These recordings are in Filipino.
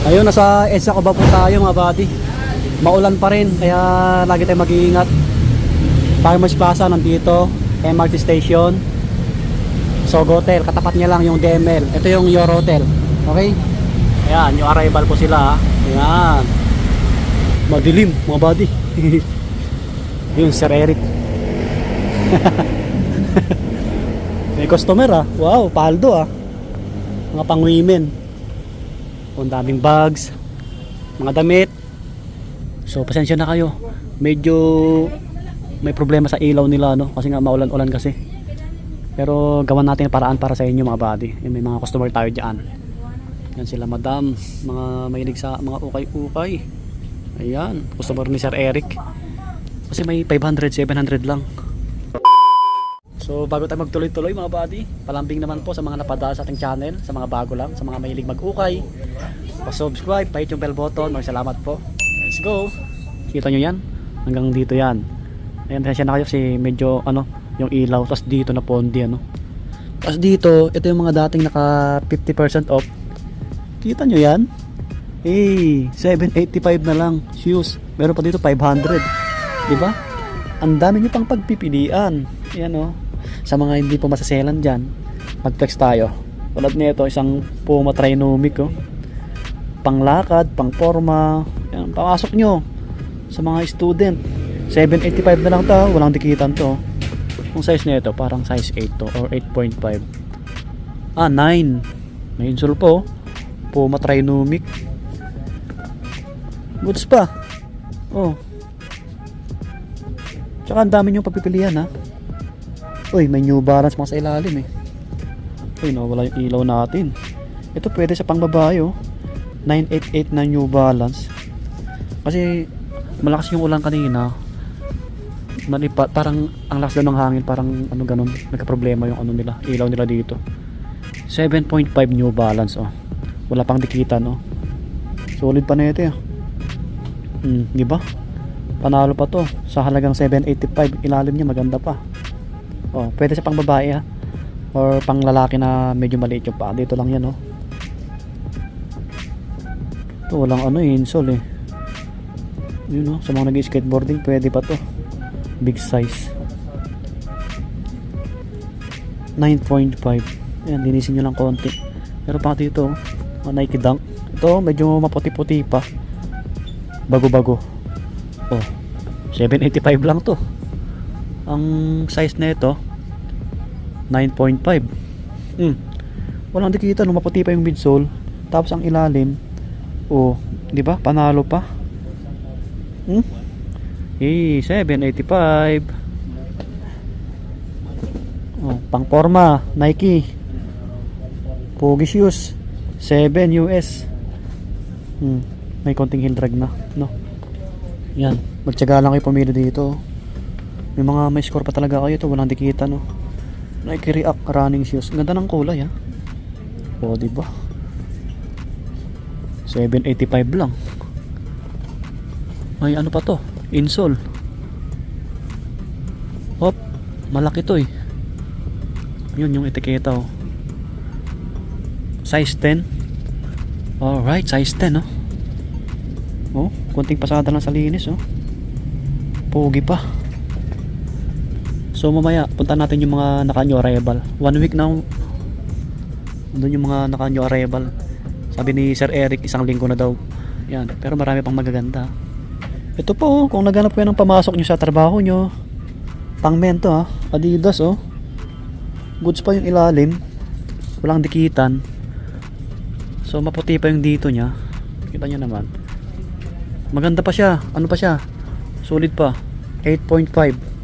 Ayun, nasa EDSA Cubao po tayo mga buddy. Maulan pa rin, kaya lagi tayong mag-iingat. Farmers Plaza nandito, MRT Station, Sogotel, katapat niya lang yung DML. Ito yung Your Hotel. Okay? Ayan, yung arrival po sila. Ayan. Madilim mga buddy. Yun, Sir Eric. May customer ah. Wow, paldo ah. Mga pang women. Ang daming bags, mga damit. So pasensya na kayo, medyo may problema sa ilaw nila, no? Kasi nga maulan-ulan kasi. Pero gawan natin paraan para sa inyo mga buddy. May mga customer tayo dyan. Yan sila madam, mga mahilig sa mga ukay-ukay. Ayan, customer ni Sir Eric. Kasi may 500, 700 lang. So bago tayo magtuloy-tuloy mga buddy, palambing naman po sa mga napadaan sa ating channel, sa mga bago lang, sa mga mahilig mag-ukay. Pa-subscribe, pa-hit yung bell button. Maraming salamat po. Let's go. Kita nyo yan? Hanggang dito yan. Ayan, pasensya na kayo kasi medyo ano, yung ilaw. Tapos dito na pondi ano. Tapos dito, ito yung mga dating naka 50% off. Kita nyo yan? Eh, 785 na lang shoes. Meron pa dito 500. Diba? Ang dami nyo pang pagpipilian. Yan o. Sa mga hindi po masaselan dyan, mag-text tayo. Tulad nito, isang Puma Trinomic oh. Panglakad, pang forma. Yan, papasok nyo sa mga student. 785 na lang to, walang dikitan to. Yung size nito, parang size 8 to or 8.5. Ah, 9. May insole po. Puma Trinomic. Goods pa. Oh. Tsaka ang dami nyo pagpipilian ha. Uy, may New Balance mga sa ilalim eh. Uy, nawala yung ilaw natin. Ito pwede sa pangbabae oh. 988 na New Balance. Kasi malakas yung ulan kanina. Malipat, parang ang lakas daw ng hangin, parang ano ganun. Nagka-problema yung ano nila, ilaw nila dito. 7.5 New Balance oh. Wala pang dikitan oh. Solid pa na ito eh. Di ba? Panalo pa to sa halagang 785. Ilalim niya maganda pa. Oh, pwede sa pangbabae ha. Or pang lalaki na medyo maliit yung pa. Dito lang yan oh. Ito walang ano eh, insole eh. Yun oh, sa mga nag-skateboarding pwede pa to. Big size. 9.5. Ayan, linisin nyo lang konti. Pero pa dito oh, Nike Dunk. Ito medyo maputi-puti pa. Bago-bago. Oh, 785 lang to. Ang size na ito 9.5. Walang dikita no, maputi pa yung midsole. Tapos ang ilalim, oh, di ba? Panalo pa. 785. Oh, pang forma, Nike. Pogi shoes. 7 US. May konting heel drag na, no? Yan, magtiyaga lang kayo pumili dito. May score pa talaga kayo. Ito walang dikita no. Nike React running shoes. Ganda ng kulay ha. O diba 785 lang. May ano pa to, insole. Hop, malaki to eh. Yun yung etiketa oh. Size 10. Alright, size 10 oh. Oh, konting pasada lang sa linis oh. Pogi pa. So mamaya punta natin yung mga naka-new arrival. 1 week na doon yung mga naka-new arrival. Sabi ni Sir Eric isang linggo na daw. Yan, pero marami pang magaganda. Ito po, kung naghanap kayo ng pamasok nyo sa trabaho nyo, pang men to ha. Adidas oh. Goods pa yung ilalim. Walang dikitan. So maputi pa yung dito nya. Kita nyo naman. Maganda pa siya. Ano pa siya? Solid pa. 8.5.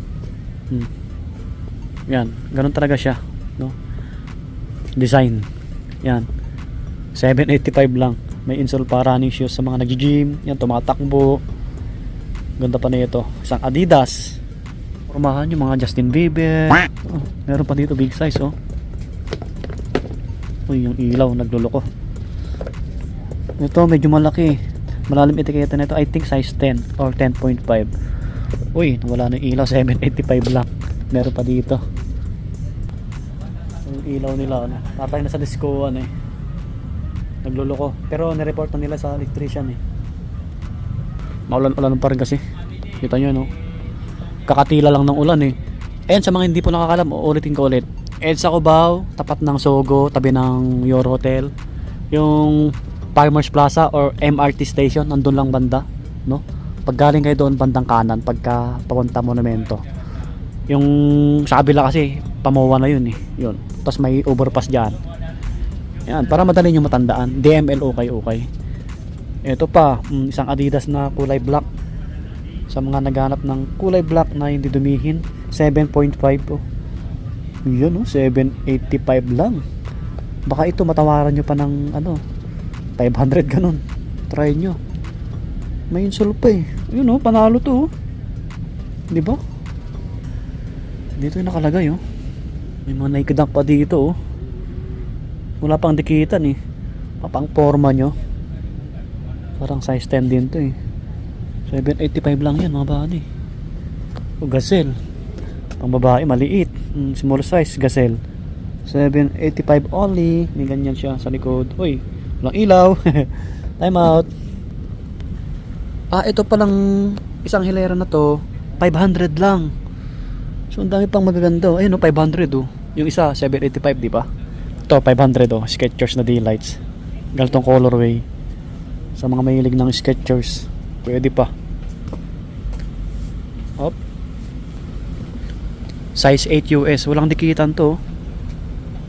Yan, ganun talaga siya, no? Design. Yan. 785 lang. May insole pa, running shoes sa mga nag-gym. Yan, tumatakbo. Ganda pa na ito. Isang Adidas. Formahan yung mga Justin Bieber. Oh, meron pa dito big size, oh. Uy, yung ilaw nagluloko. Ito medyo malaki. Malalim etiketa na ito. I think size 10 or 10.5. Uy, wala na yung ilaw. 785 lang. Meron pa dito. Yung ilaw nila ano. Tatay na sa disco ano eh. nagluloko. Pero nireport na nila sa electrician eh. Maulan-ulan pa rin kasi. Kita nyo no, kakatila lang ng ulan eh. And sa mga hindi po nakakalam, uulitin ko ulit. EDSA Cubao, tapat ng Sogo, tabi ng Your Hotel. Yung Farmers Plaza or MRT station, nandun lang banda, no? Pag galing kayo doon, bandang kanan, pagka papunta Monumento. Yung sa kabila kasi, Pamuwa na yun eh. Yun. Tapos may overpass dyan. Yan, para madali nyo matandaan. DML okay. Ito pa, isang Adidas na kulay black. Sa mga naghanap ng kulay black na hindi dumihin, 7.5 oh. Yun oh, 785 lang. Baka ito matawaran nyo pa ng ano, 500 ganun. Try nyo. May insole pa eh. Yun oh, panalo to oh. Di ba? Dito yung nakalagay oh. May mga naikadang pa dito oh. Wala pang dikitan eh. Papang forma nyo. Parang size 10 din to eh. 785 lang yan mga body. O Gazelle. Pang babae maliit. Small size Gazelle. 785 only. May ganyan siya sa likod. Uy, walang ilaw. Time out. Ito palang isang hilera na to 500 lang. So ang dami pang magaganda. Ayun 500 oh. Yung isa 785 di ba? Ito 500 oh. Skechers na daylights. Ganitong colorway. Sa mga mahilig ng Skechers, pwede pa. Hop. Size 8 US. Walang dikitan to.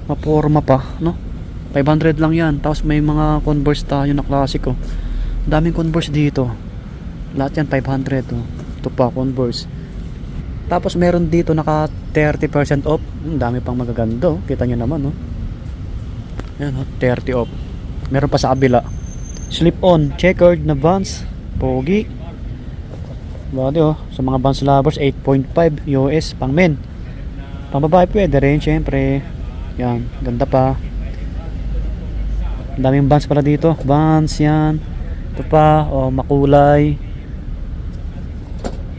Maporma pa, no? 500 lang yan. Tapos may mga Converse tayo na klasiko. Daming Converse dito. Lahat yan 500 oh. Ito pa Converse. Tapos meron dito naka 30% off. Dami pang magaganda oh. Kita nyo naman oh. Yan oh, 30 off. Meron pa sa kabila. Slip on, checkered na Vans. Pogi. Body oh. Sa mga Vans lovers 8.5 US pang men. Pang babae pwede rin syempre. Yan, ganda pa. Ang daming Vans pala dito. Vans yan. Ito pa, oh, makulay.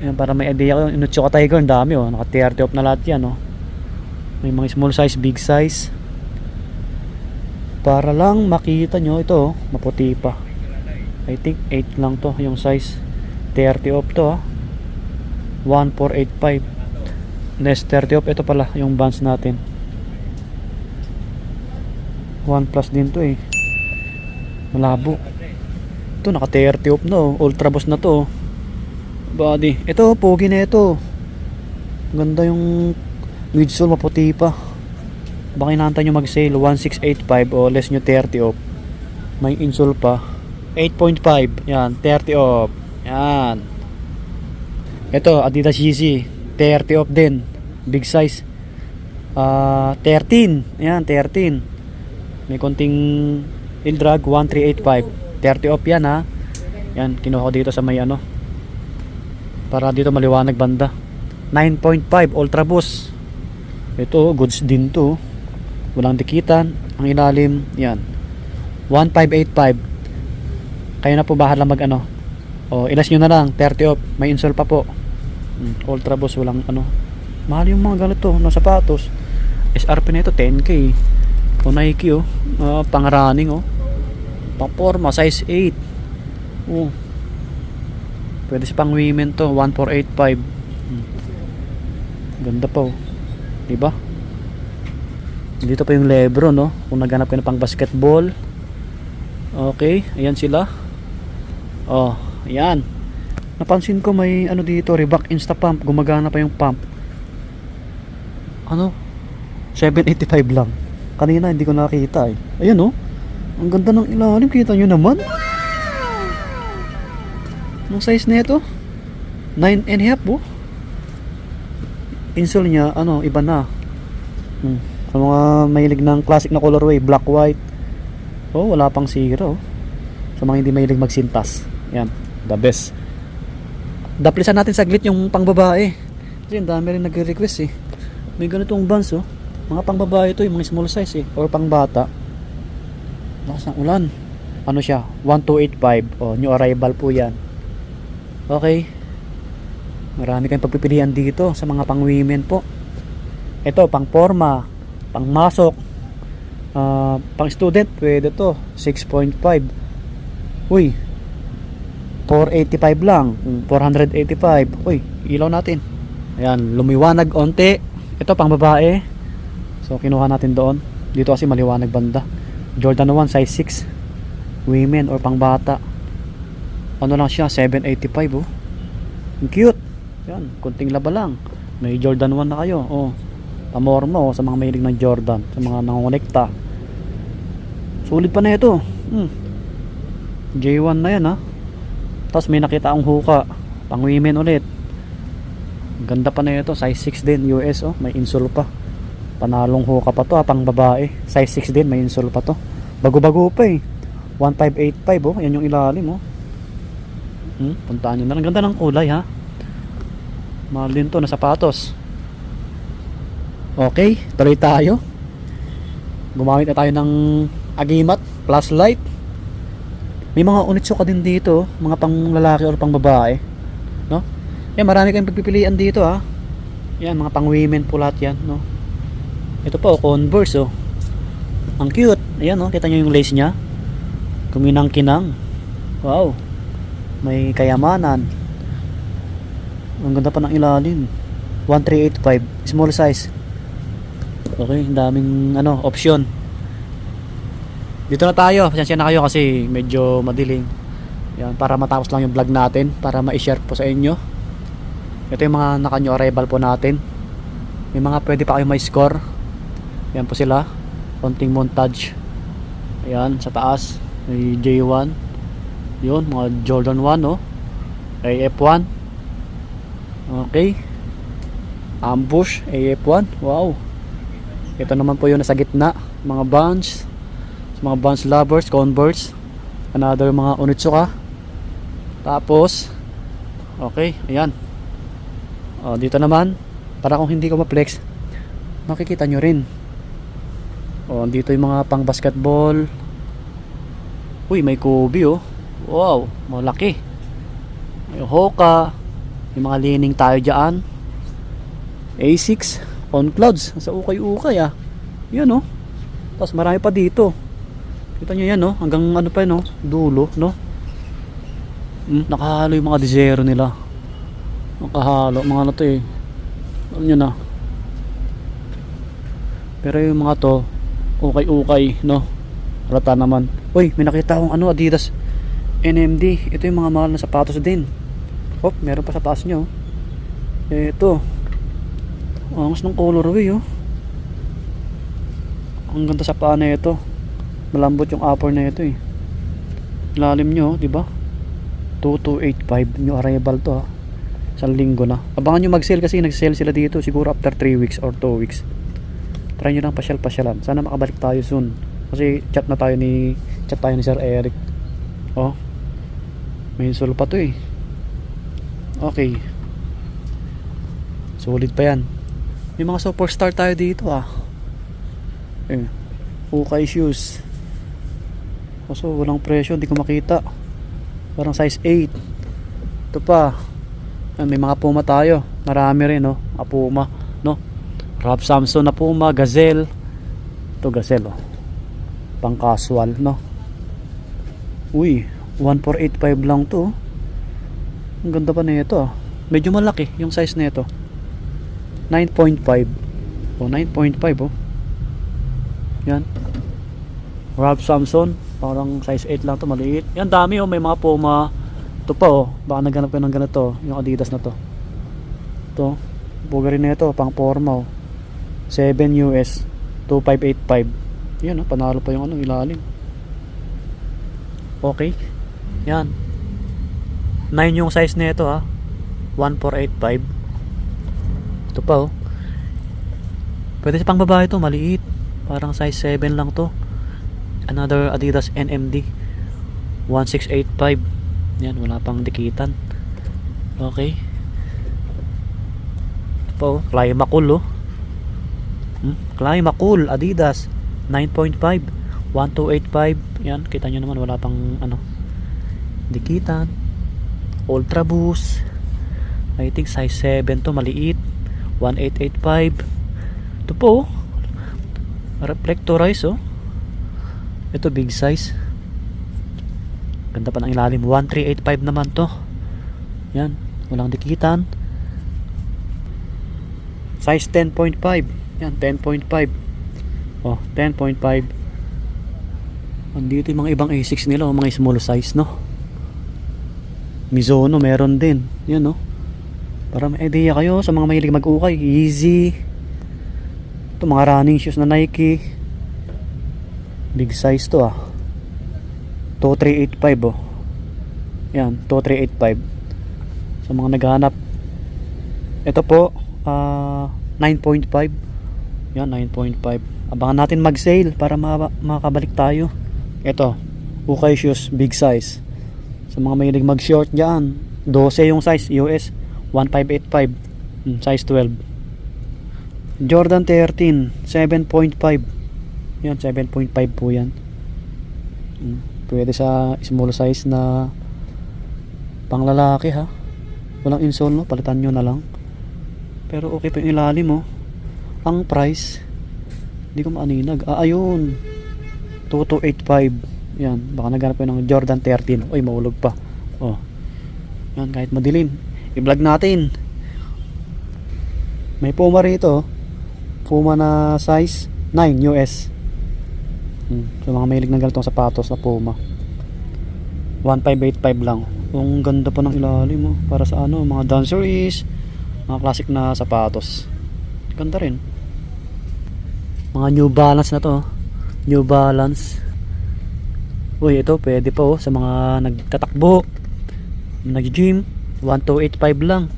Yan, para may idea ko. Inutsuka Tiger, ang dami oh. Naka 30 off na lahat yan oh. May mga small size, big size. Para lang makita nyo ito oh, maputi pa. I think 8 lang to yung size. 30 off to ah. 1485. Next 30 off, ito pala yung Vans natin. 1 plus din to eh. Malabo. Ito naka 30 off na oh. Ultra boss na to oh. Body. Ito pogi na ito. Ganda yung midsole, maputi pa. Baka inaantay nyo mag sale 1685 o less nyo 30 off. May insole pa 8.5. yan 30 off. Yan. Ito Adidas Yeezy 30 off din. Big size 13. Yan 13. May konting heel drag 1385. 30 off yan ha. Yan kinuha ko dito sa may ano, para dito maliwanag banda. 9.5 Ultra Boost. Ito goods din to. Walang dikitan. Ang ilalim yan 1585. Kayo na po bahala mag ano. O ilas nyo na lang 30 off. May insole pa po. Ultra Boost, walang ano. Mahal yung mga ganito na sapatos. SRP na ito 10k. O Nike oh. Pang running oh. Pang forma size 8. Oh. Pwede sa pang women to 1485. Ganda pa oh. Diba? Dito pa yung Lebron no. Kung naghanap ka na pang basketball. Okay, ayan sila. Oh, ayan. Napansin ko may ano dito, Reebok Insta Pump. Gumagana pa yung pump. Ano? 785 lang. Kanina hindi ko nakita eh. Ayan oh. Ang ganda ng ilalim, kita nyo naman. Anong size na ito? 9.5 oh. Insole niya, ano, iba na. Sa mga mahilig ng classic na colorway, black white. Oh, wala pang zero. Sa mga hindi mahilig magsintas. Yan, the best. Daplisan natin saglit yung pang babae. Kasi ang dami rin nagre-request eh. May ganitong Vans oh. Mga pang babae ito, yung mga small size eh. Or pang bata. Lakas ng ulan. Ano siya? 1285. Oh, new arrival po yan. Okay. Marami kayong pagpipilian dito sa mga pang women po. Ito, pang forma, pang masok. Pang student pwede to 6.5. Uy, 485 lang. 485. Uy, ilaw natin. Ayan, lumiwanag onte. Ito pang babae. So kinuha natin doon. Dito kasi maliwanag banda. Jordan 1 size 6. Women or pang bata. Ano lang siya, 785 oh. Ang cute. Yan, kunting laba lang. May Jordan 1 na kayo. Oh. Pamormo sa mga mahilig ng Jordan, sa mga nangonekta. Sulit pa na ito. J1 na yan ha. Tapos may nakita akong hookah, pang women ulit. Ganda pa na ito, size 6 din US oh, may insole pa. Panalong hookah pa to ha, pang babae. Size 6 din, may insole pa to. Bago-bago pa eh. 1585 oh, yan yung ilalim oh. Puntaan nyo na. Ang ganda ng kulay ha. Mahal din to na sapatos. Okay, tuloy tayo. Gumamit na tayo ng agimat plus light. May mga Onitsuka din dito, mga pang lalaki or pang babae, no? Yan, marami kayong pagpipilian dito ha. Yan, mga pang women po lahat yan, no? Ito po, Converse oh. Ang cute. Ayan oh, kita nyo yung lace nya. Kuminang-kinang. Wow. May kayamanan. Ang ganda pa ng ilalim. 1385, small size. Okay, ang daming option. Dito na tayo. Pasensya na kayo kasi medyo madilim. Yan, para matapos lang yung vlog natin, para ma-share po sa inyo. Ito yung mga naka-new arrival po natin. May mga pwede pa kayo may score. Yan po sila. Konting montage. Ayan, sa taas may J1. Yun, mga Jordan 1 no. AF1. Okay. Ambush AF1. Wow. Ito naman po yung nasa gitna. Mga Vans. Mga Vans lovers, Converse. Another mga Onitsuka. Tapos okay, ayan. Dito naman, para kung hindi ko ma-flex, makikita nyo rin. Dito yung mga pang basketball. Uy, may Kobe oh. Wow, malaki. May Hoka. May mga lining tayo dyan. A6 on clouds. Sa ukay-ukay ah. Yan oh. Tapos marami pa dito. Kita nyo yan no, hanggang ano pa no, dulo no. Nakahalo yung mga desero nila. Nakahalo, mga ano to eh. Alam nyo na. Pero yung mga to, ukay-ukay no. Halata naman. Uy, may nakita akong Adidas NMD. Ito yung mga mahal na sapatos din. Hop, meron pa sa taas nyo. Ito. Angas ng colorway oh. Ang ganda sa paa na ito. Malambot yung upper na ito eh. Lalim nyo, di ba? 2285 new arrival to ha. Isang linggo na. Abangan nyo mag-sale kasi nag-sale sila dito siguro after 3 weeks or 2 weeks. Try nyo lang pasyal-pasyalan. Sana makabalik tayo soon. Kasi chat tayo ni Sir Eric. Oh. May insole pa to eh. Okay. Solid pa yan. May mga superstar tayo dito ah. Ukay shoes. So walang presyo, hindi ko makita. Parang size 8. Ito pa. May mga Puma tayo. Marami rin no. Puma no. Ralph Samson na Puma, Gazelle. Ito Gazelle oh. Pang casual no. Uy, 1485 lang to. Ang ganda pa nito ah. Medyo malaki yung size nito. 9.5. 9.5 oh. Yan. Ralph Samson, parang size 8 lang to, maliit. Yan dami oh, may mga Puma. Ito pa oh, baka naghanap ko ng ganito, yung Adidas na to. Ito, buga rin na ito, pang forma oh. 7 US 2585. Yan oh, panalo pa yung ilalim. Okay. Yan. 9 yung size na ito ha. 1485. Ito pa oh. Pwede sa pang babae to, maliit. Parang size 7 lang to. Another Adidas NMD 1685. Yan, wala pang dikitan. Okay. Ito po, Climacool oh. Climacool Adidas 9.5 1285. Yan, kita nyo naman wala pang dikitan. Ultra Boost, I think size 7 to, maliit. 1885. Ito po, reflectorize oh. Ito big size. Ganda pa ng ilalim. 1385 naman to. Yan, walang dikitan. Size 10.5. Yan, 10.5. Oh, 10.5. Andito yung mga ibang A6 nila, oh, mga small size, no. Mizuno meron din. Yan, no. Para may idea kayo sa mga mahilig mag-ukay. Easy. Ito mga running shoes na Nike. Big size to, ah. 2385, oh. Yan, 2385. Sa mga naghahanap. Ito po 9.5. Yan, 9.5. Abangan natin mag-sale para makabalik tayo. Ito, ukay shoes, big size. Sa mga mahilig mag-short dyan, 12 yung size, US 1585, size 12. Jordan 13 7.5. Yan, 7.5 po yan. Pwede sa small size na pang lalaki, ha. Walang insole, no, palitan nyo na lang. Pero okay pa yung ilalim, oh. Ang price, hindi ko maaninag. Ayun, 2285. Yan, baka naghanap ko ng Jordan 13. Uy, maulog pa. Oh. Yan, kahit madilim, i-vlog natin. May Puma rito, Puma na size 9 US. So mga mahilig ng ganitong sapatos na Puma, 1585 lang. Ang ganda pa ng ilalim, oh. Para sa ano, mga danceries, mga classic na sapatos. Ganda rin. Mga New Balance na to, oh. New Balance. Uy, ito pwede pa, oh, sa mga nagtatakbo, nag-gym. 1285 lang.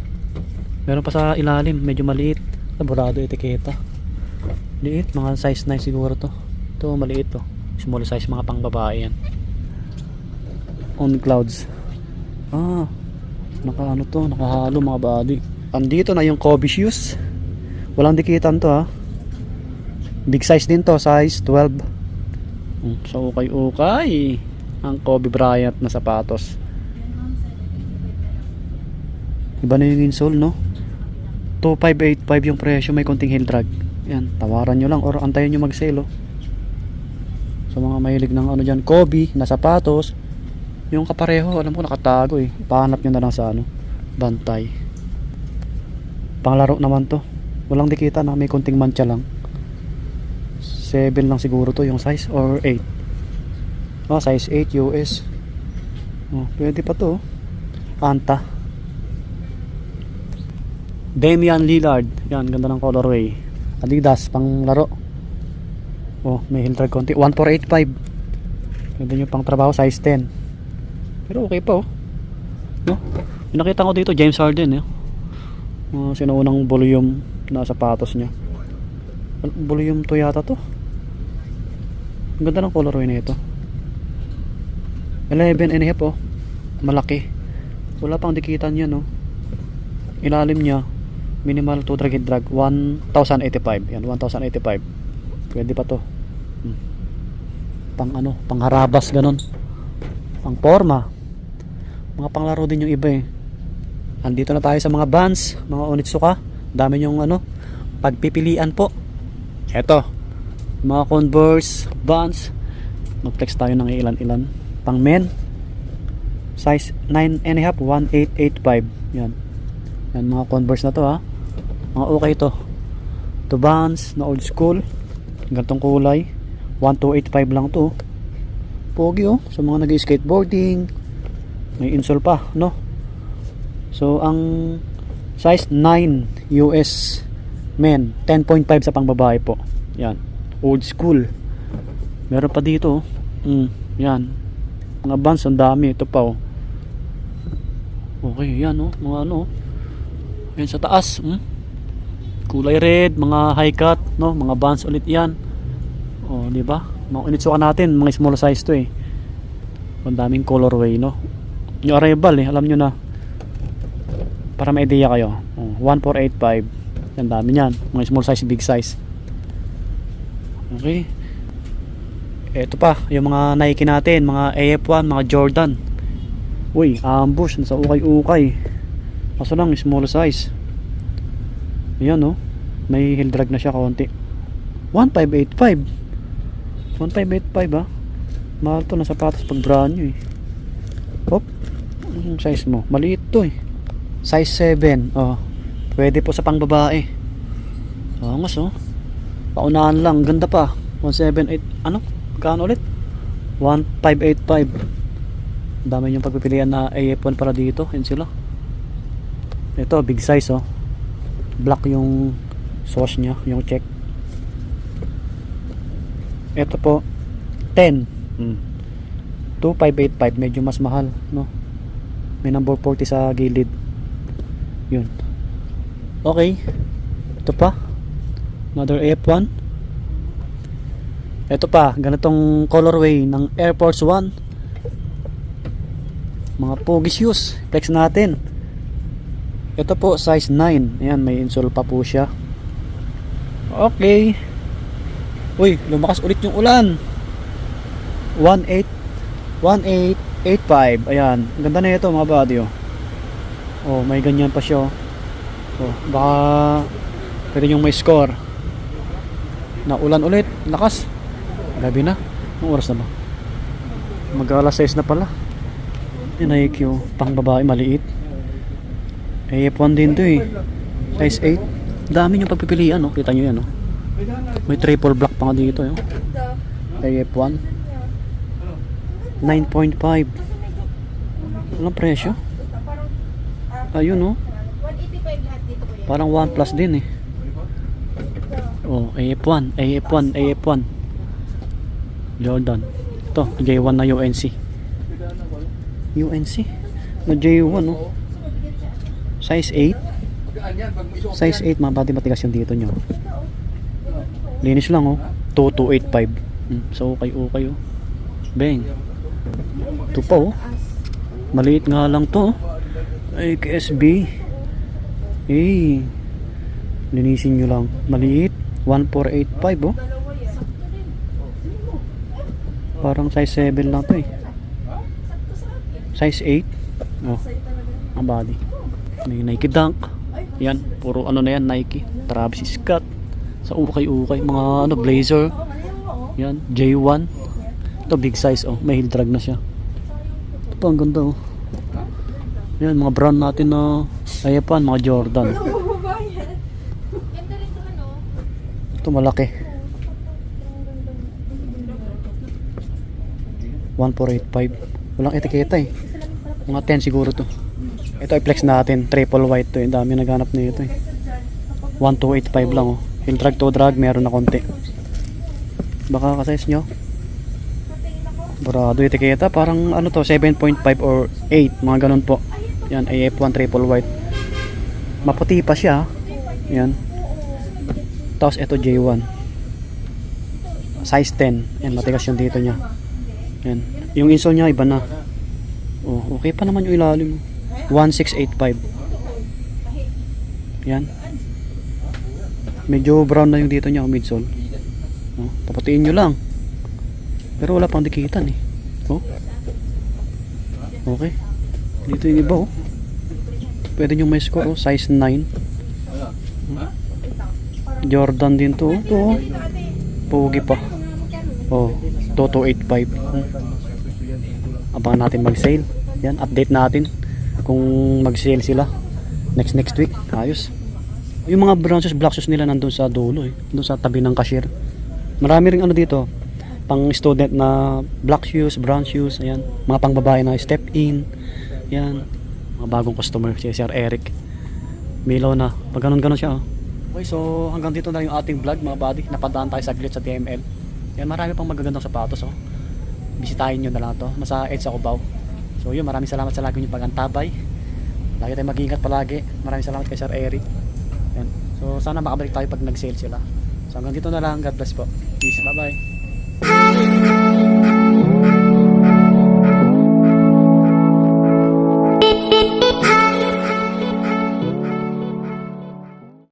Meron pa sa ilalim, medyo maliit. Burado etiketa. Liit, mga size 9 siguro to. Ito maliit, to small size, mga pang babae yan. On Clouds. Naka ano to, nakahalo mga body. Andito na yung Kobe shoes. Walang dikitan to, ha. Big size din to, size 12. So ukay ang Kobe Bryant na sapatos. Iba na yung insole, no. 2585 yung presyo, may konting heel drag. Yan, tawaran nyo lang or antayin nyo mag-sale, oh. So mga mahilig ng ano dyan, Kobe na sapatos. Yung kapareho, alam ko nakatago, eh. Pahanap nyo na lang sa ano, bantay. Panglaro naman to. Walang dikita na, may konting mancha lang. 7 lang siguro to yung size, or 8. Size 8 US. Pwede pa to, Anta. Damian Lillard. Yan, ganda ng colorway. Adidas, pang laro. May heel drag konti. 1485. Pwede nyo pang trabaho, size 10. Pero okay pa, oh. No? Yung nakita ko dito, James Harden, eh. Sinuunang volume na sapatos niya. Volume to yata to. Ang ganda ng colorway na ito. 11 and a half, oh. Malaki. Wala pang dikitan yan, oh. Ilalim niya, minimal to drag and drag 1085. Yan, 1085. Pwede pa to. Pang ano, pang harabas, ganun. Pang forma. Mga panglaro din yung iba, eh. Andito na tayo sa mga Vans, mga Onitsuka. Dami yung ano, pagpipilian po. Eto, mga Converse, Vans. Mag-flex tayo ng ilan-ilan. Pang men, size 9 and a half, 1885. Yan. Yan, mga Converse na to, ha. Mga okay to. To Vans na old school. Gantong kulay, 1285 lang to. Pogi, oh, sa mga nag-skateboarding. May insole pa, no. So ang size 9 US men, 10.5 sa pangbabae po. Yan, old school. Meron pa dito, oh. Yan, mga Vans, ang dami. Ito pa, oh. Okay, yan, oh, mga ano, yan sa taas, kulay red, mga high cut, no, mga Vans ulit yan. Di ba? Mga Onitsuka natin, mga small size to, eh. Ang daming colorway, no. Yung Arrival, eh, alam nyo na. Para may idea kayo. 1485. Yan, dami niyan. Mga small size, big size. Okay. Ito pa, yung mga Nike natin, mga AF1, mga Jordan. Uy, ambush, nasa ukay-ukay. Kaso lang, small size. Ayan, no. May heel drag na siya kaunti. 1585. 1585, ha. Mahal to na sapatos pag brand new eh. Hop. Anong size mo? Maliit to eh. Size 7. Oh. Pwede po sa pang babae. Angas oh. Paunahan lang. Ganda pa. 178. Ano? Kano ulit? 1585. Dami yung pagpipilian na AF1 para dito. Yan sila. Ito big size oh. Black yung sauce nya. Yung check. Ito po 10. 2585. Medyo mas mahal no? May number 40 sa gilid. Yun. Okay. Ito pa. Another AF1. Ito pa. Ganitong colorway ng Air Force 1. Mga pogi shoes. Flex natin. Ito po size 9. Ayan, may insole pa po siya. Okay. Uy, lumakas ulit yung ulan. 1885. Ayan, ganda na ito mga buddy oh. Oh, may ganyan pa siya oh. Oh, baka pwede yung may score. Na ulan ulit, lakas. Gabi na. Anong oras na ba? Mag-alas 6 na pala. Yung Nike oh, pang babae maliit. AF1 din to eh. Size 8. Dami yung pagpipilian oh. Kita nyo yan oh. May triple black pa nga dito oh. AF1 9.5. Anong presyo? Ayun oh. Parang 1 plus din eh. Oh, AF1, AF1, AF1 Jordan. Ito, J1 na UNC. UNC? Na J1 oh. Size 8. Size 8 mga body matigas yung dito nyo. Linis lang oh. 2285. So okay oh. Bang. Ito pa oh. Maliit nga lang to. Ay KSB. Eh. Linisin nyo lang. Maliit. 1485 oh. Parang size 7 lang to eh. Size 8. Oh. Ang body. May Nike Dunk. Yan. Puro ano na yan Nike. Travis Scott. Sa ukay-ukay. Mga ano blazer. Yan. J1. Ito big size oh. May heel drag na siya. Ito pa ang ganda oh. Yan mga brand natin na Ayapan, mga Jordan. Ito malaki. 1485. Walang etiketa eh. Mga 10 siguro to. Ito i-flex natin. Triple white to eh. Dami naghanap na ito eh. 1285 lang oh. Yung drag to drag meron na konti. Baka ka-size nyo. Barado etiketa. Parang ano to 7.5 or 8. Mga ganun po. Yan AF1 triple white. Maputi pa siya. Yan. Tapos ito J1. Size 10. Yan matigas yung dito nya. Yan. Yung insole nya iba na. Oh, okay pa naman yung ilalim. 1685. Yan. Medyo brown na yung dito nya midsole. Oh, papatiin nyo lang. Pero wala pang dikitan eh. Oh. Okay. Dito yung iba oh. Pwede nyo may score oh. Size 9. Jordan din to. Ito oh. Pogi pa. Oh. 2285. Abangan natin mag sale. Yan. Update natin. Kung mag sale sila. Next week. Ayos. Yung mga brown shoes, black shoes nila nandun sa dulo eh. Doon sa tabi ng cashier. Marami ring ano dito. Pang student na black shoes, brown shoes. Ayan. Mga pang babae na step in. Yan. Mga bagong customer si Sir Eric. Milaw na. Pag ganun siya oh. Okay, so hanggang dito na yung ating vlog mga buddy. Napadaan tayo saglit sa TML. Yan, marami pang magagandang sapatos oh. Bisitahin nyo na lang to. Nasa EDSA Cubao. So yun, maraming salamat sa lagi nyo pag-antabay. Lagi tayong mag-ingat palagi. Maraming salamat kay Sir Eric. Yan. So sana makabalik tayo pag nag-sale sila. So hanggang dito na lang. God bless po. Peace. Bye bye.